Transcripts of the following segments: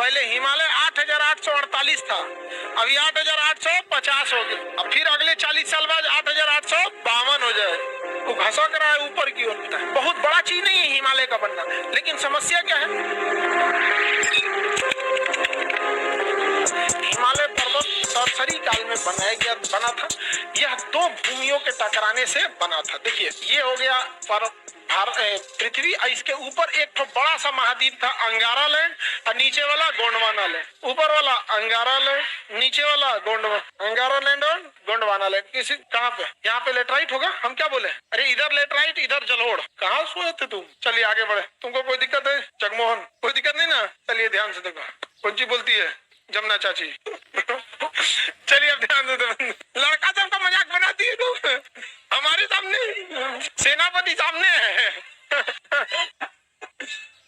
पहले हिमालय 8,848 था, अभी 8,850 हो गया। अब फिर अगले 40 साल बाद 8,852 हो जाए। वो घसक रहा है ऊपर की ओर। बहुत बड़ा चीज नहीं है हिमालय का बनना, लेकिन समस्या क्या है, हिमालय पर्वत सरसरी काल में बना था। यह दो भूमियों के टकराने से बना था। देखिए, ये हो गया पृथ्वी, इसके ऊपर एक तो बड़ा सा महाद्वीप था अंगारा लैंड, और नीचे वाला गोंडवाना लैंड। ऊपर वाला अंगारा लैंड, नीचे वाला अंगारा लैंड और गोंडवाना लैंड। किसी कहाँ पे, यहाँ पे लेटराइट होगा। हम क्या बोले, अरे इधर लेटराइट इधर जलोढ़। कहाँ सोए थे तुम? चलिए आगे बढ़े। तुमको कोई दिक्कत है जगमोहन? कोई दिक्कत नहीं ना? चलिए ध्यान से देखो, कौन सी बोलती है जमुना चाची। चलिए अब ध्यान दे दो। लड़का सबका मजाक बनाती है तुम हमारे सामने, सेनापति सामने है।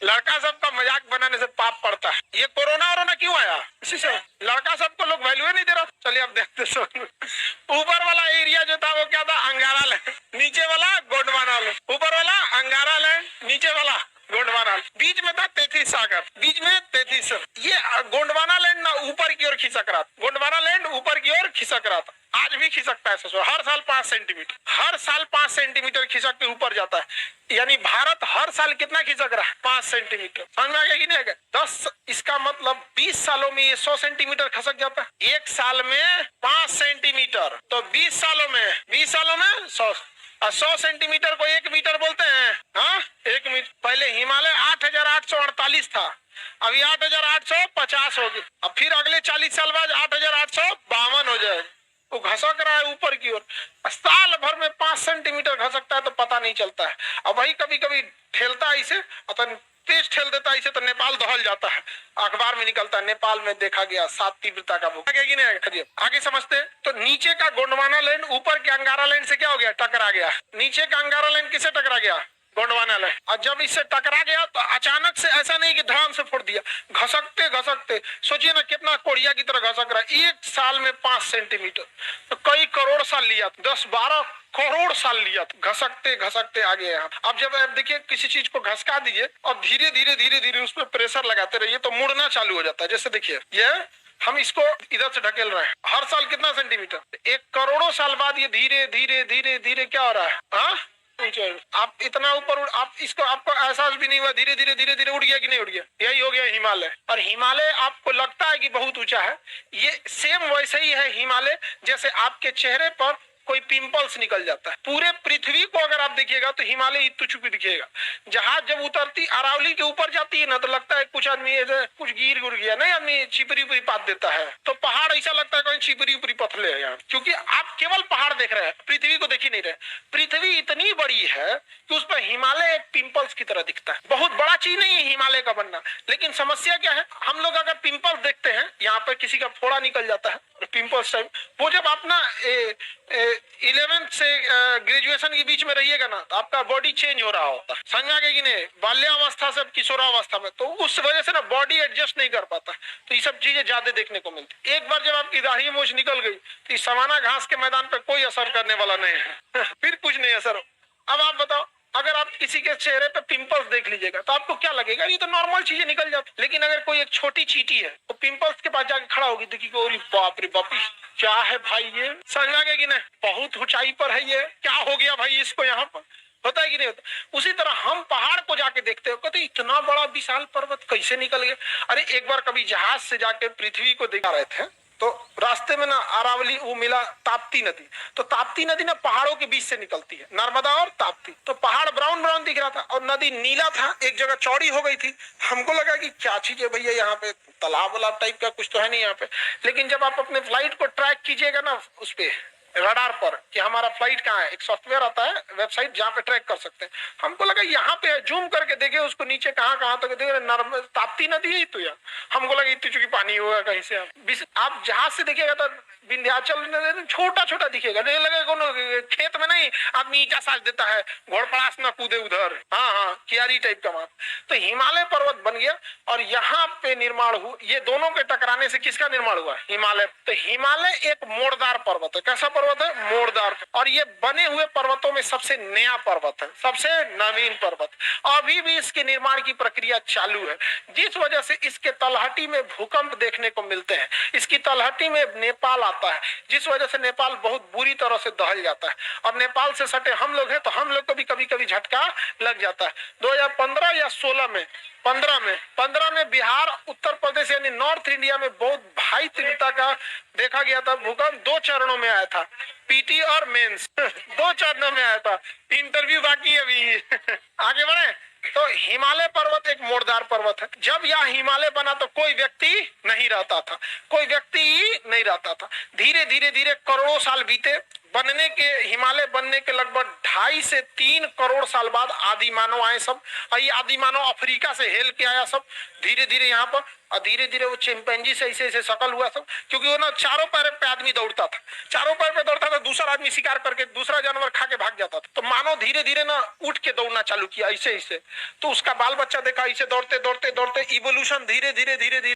लड़का सबका मजाक बनाने से पाप पड़ता है। ये कोरोना क्यों आया? इसी से लड़का सबको लोग वैल्यू नहीं दे रहा। चलिए अब देखते। ऊपर वाला एरिया जो था वो क्या था, अंगारा लैंड, नीचे वाला गोंडवाना लैंड। ऊपर वाला अंगारा लैंड, नीचे वाला गोंडवाना, बीच में था 33 सागर, बीच में 33। ये गोंडवाना लैंड ना ऊपर की ओर खिसक रहा, गोंडवाना लैंड ऊपर की ओर खिसक रहा था। आज भी खिसकता है सोचो, हर साल 5 सेंटीमीटर, हर साल 5 सेंटीमीटर खिसक के ऊपर जाता है। यानी भारत हर साल कितना खिसक रहा है? 5 सेंटीमीटर। समझ में आ गया कि नहीं? 10, इसका मतलब 20 सालों में ये 100 सेंटीमीटर खिसक जाता है। एक साल में 5 सेंटीमीटर, तो 20 सालों में 100, और 100 सेंटीमीटर को 1 मीटर बोलते हैं। हाँ, 1 मीटर। पहले हिमालय 8,848 था, अभी 8,850 हो गया। अब फिर अगले 40 साल बाद 8,852 हो जाए। वो घसक रहा है ऊपर की ओर। साल भर में 5 सेंटीमीटर घसकता है तो पता नहीं चलता है। अब वही कभी कभी ठेलता है इसे, तेज ठेल देता है इसे तो नेपाल दहल जाता है। अखबार में निकलता है, नेपाल में देखा गया 7 तीव्रता का भूकंप। आगे समझते हैं। तो नीचे का गोंडवाना लैंड ऊपर के अंगारा लैंड से क्या हो गया? टकरा गया। नीचे का अंगारा लैंड किसे टकरा गया? गोंडवाना लैंड। और जब इससे टकरा गया तो अचानक से ऐसा नहीं कि धड़ाम से फोड़ दिया, घसकते घसकते सोचिए ना कितना कोड़िया की तरह घसक रहा है। 1 साल में 5 सेंटीमीटर, तो कई करोड़ साल लिया, 10-12 करोड़ साल लिया, घसकते घसकते आ गए यहाँ। अब जब आप देखिए किसी चीज को घसका दीजिए और धीरे धीरे उस पर प्रेशर लगाते रहिए तो मुड़ना चालू हो जाता है। जैसे देखिए ये हम इसको इधर से ढकेल रहे हैं, हर साल कितना सेंटीमीटर? 1 करोड़ों साल बाद ये धीरे क्या हो रहा है? हाँ, आप इतना ऊपर आप इसको आपको एहसास भी नहीं हुआ, धीरे धीरे उड़ गया कि नहीं उड़ गया? यही हो गया हिमालय। और हिमालय आपको लगता है कि बहुत ऊंचा है, ये सेम वैसे ही है हिमालय जैसे आपके चेहरे पर कोई पिंपल्स निकल जाता है। पूरे पृथ्वी को अगर आप देखिएगा तो हिमालय इतु चुकी दिखेगा। जहाज जब उतरती अरावली के ऊपर जाती है ना तो लगता है कुछ आदमी कुछ गिर गया, नहीं आदमी छिपरी उपरी पात देता है, तो पहाड़ ऐसा लगता है कहीं छिपरी उपरी पथले है यहाँ, क्योंकि आप केवल पहाड़ देख रहे हैं, पृथ्वी को देख ही नहीं रहे। पृथ्वी इतनी बड़ी है कि उस पर हिमालय एक पिंपल्स की तरह दिखता है। बहुत बड़ा चीज नहीं है हिमालय का बनना, लेकिन समस्या क्या है, हम लोग अगर पिंपल्स देखते हैं, यहाँ पर किसी का फोड़ा निकल जाता है पिंपल्स टाइप, वो जब अपना 11th से ग्रेजुएशन के बीच में रहिएगा ना तो आपका बॉडी चेंज हो रहा होता है। समझ आ गया कि नहीं? बाल्यावस्था से किशोरावस्था में, तो उस वजह से ना बॉडी एडजस्ट नहीं कर पाता, तो ये सब चीजें ज्यादा देखने को मिलती। एक बार जब आपकी दाढ़ी मूछ निकल गई तो इस सवाना घास के मैदान पर कोई असर करने वाला नहीं है। फिर कुछ नहीं असर। अब आप बताओ, अगर आप किसी के चेहरे पे पिंपल्स देख लीजिएगा तो आपको क्या लगेगा? ये तो नॉर्मल चीजें निकल जाती, लेकिन अगर कोई एक छोटी चींटी है वो पिंपल्स के पास जाके खड़ा होगी, देखिए अरे बाप रे बाप, क्या है भाई ये? समझ आ गया कि नहीं? बहुत ऊंचाई पर है ये, क्या हो गया भाई इसको? यहाँ पर होता है कि नहीं होता? उसी तरह हम पहाड़ को जाके देखते हो, कहते इतना बड़ा विशाल पर्वत कैसे निकल गया? अरे एक बार कभी जहाज से जाके पृथ्वी को देखा रहे थे तो रास्ते में ना अरावली वो मिला ताप्ती नदी, तो ताप्ती नदी ना पहाड़ों के बीच से निकलती है, नर्मदा और ताप्ती। तो पहाड़ ब्राउन दिख रहा था और नदी नीला था, एक जगह चौड़ी हो गई थी। हमको लगा कि क्या चीज है भैया, यहाँ पे तालाब वालाब टाइप का कुछ तो है नहीं यहाँ पे। लेकिन जब आप अपने फ्लाइट को ट्रैक कीजिएगा ना उस पे रडार पर कि हमारा फ्लाइट कहाँ है, एक सॉफ्टवेयर आता है वेबसाइट जहाँ पे ट्रैक कर सकते हैं। हमको लगा यहाँ पे जूम करके देखे उसको नीचे कहाँ तक देखे, नर्मदा ताप्ती नदी है तो यार। हमको लगा इतनी चुकी पानी होगा कहीं से। आप जहाज से देखिएगा तो विंध्याचल छोटा दिखेगा, नहीं लगेगा खेत में नहीं आदमी ईटा साज देता है, घोड़पड़ास ना कूदे उधर, हाँ कियारी टाइप का मात। तो हिमालय पर्वत बन गया और यहाँ पे निर्माण हुआ, ये दोनों के टकराने से किसका निर्माण हुआ? हिमालय। तो हिमालय एक मोड़दार पर्वत है। कैसा पर्वत? पर्वत है? मोड़दार। और ये बने हुए पर्वतों में सबसे नया पर्वत है, सबसे नवीन पर्वत। अभी भी इसके निर्माण की प्रक्रिया चालू है, जिस वजह से इसके तलहटी में भूकंप देखने को मिलते हैं। इसकी तलहटी में नेपाल आता है, जिस वजह से नेपाल बहुत बुरी तरह से दहल जाता है। और नेपाल से सटे हम लोग हैं, तो हम लोग को भी कभी कभी झटका लग जाता है। 2015 या 16 में 15 में बिहार, उत्तर प्रदेश यानी नॉर्थ इंडिया में बहुत भारी तीव्रता का देखा गया था भूकंप। 2 चरणों में आया था, पीटी और मेंस 2 चरणों में आया था। इंटरव्यू बाकी है अभी। आगे बढ़े तो हिमालय पर्वत एक मोड़दार पर्वत है। जब यह हिमालय बना तो कोई व्यक्ति नहीं रहता था, कोई व्यक्ति नहीं रहता था। धीरे धीरे धीरे करोड़ों साल बीते। बनने के, हिमालय बनने के लगभग 2.5 से 3 करोड़ साल बाद आदि मानव आए सब। और ये आदि मानव अफ्रीका से हेल के आया सब धीरे धीरे यहाँ पर। और धीरे धीरे वो चिंपैंजी से ऐसे ऐसे शकल हुआ सब, क्योंकि वो ना चारों पैर पे आदमी दौड़ता था, चारों पैर पे दौड़ता था। दूसरा आदमी शिकार करके दूसरा जानवर खा के भाग जाता था। तो मानव धीरे धीरे ना उठ के दौड़ना चालू किया ऐसे ऐसे। तो उसका बाल बच्चा देखा ऐसे दौड़ते दौड़ते दौड़ते इवोल्यूशन धीरे धीरे धीरे धीरे